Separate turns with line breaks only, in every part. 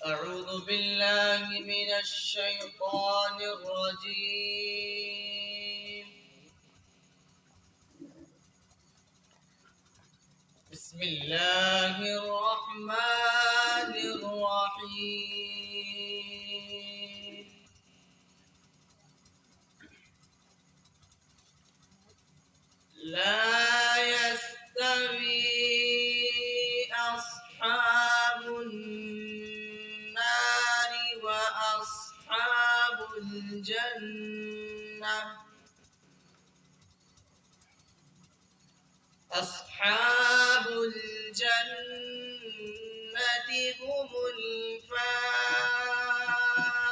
أعوذ بالله من الشيطان الرجيم. بسم الله الرحمن الرحيم. لا يستوي أصحاب النار وأصحاب الجنة. أصحاب الجنة هم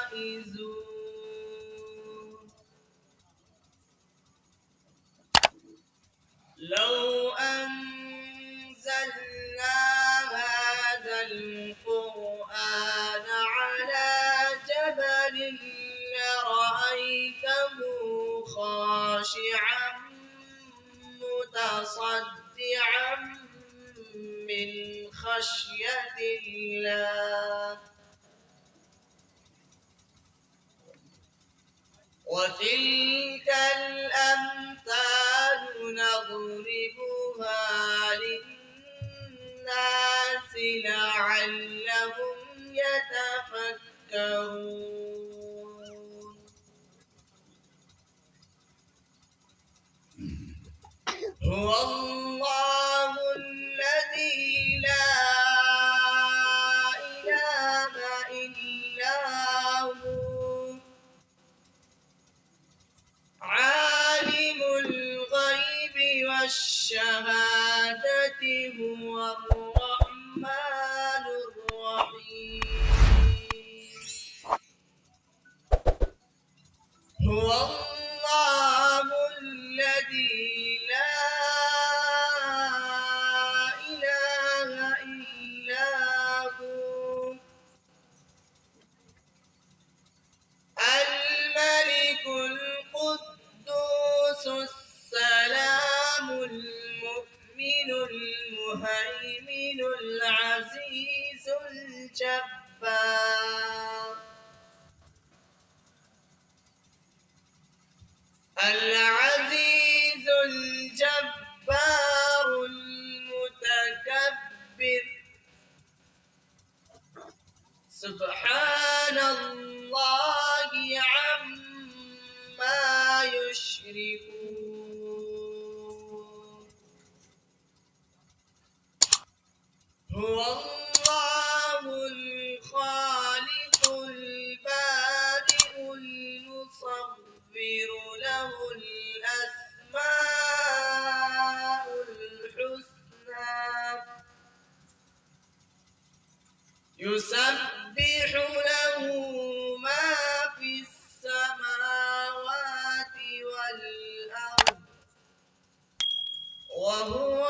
الفائزون. لو أنزلنا هذا القرآن على جبل لرأيته خاشعا متصدعا من خشية الله. وتلك الأمثال نضربها للناس لعلهم يتفكرون. هو الله الذي لا إله إلا هو عالم الغيب والشهادة هو الرحمن الرحيم. هو الله الذي لا إله إلا هو الملك القدوس السلام المؤمن المهيمن العزيز الجبار. العزيز الجبار المتكبر. سبحان الله عما يشركون. هو الله الخالق البارئ المصور له الأسماء الحسنى يسبح له ما في السماوات والأرض وهو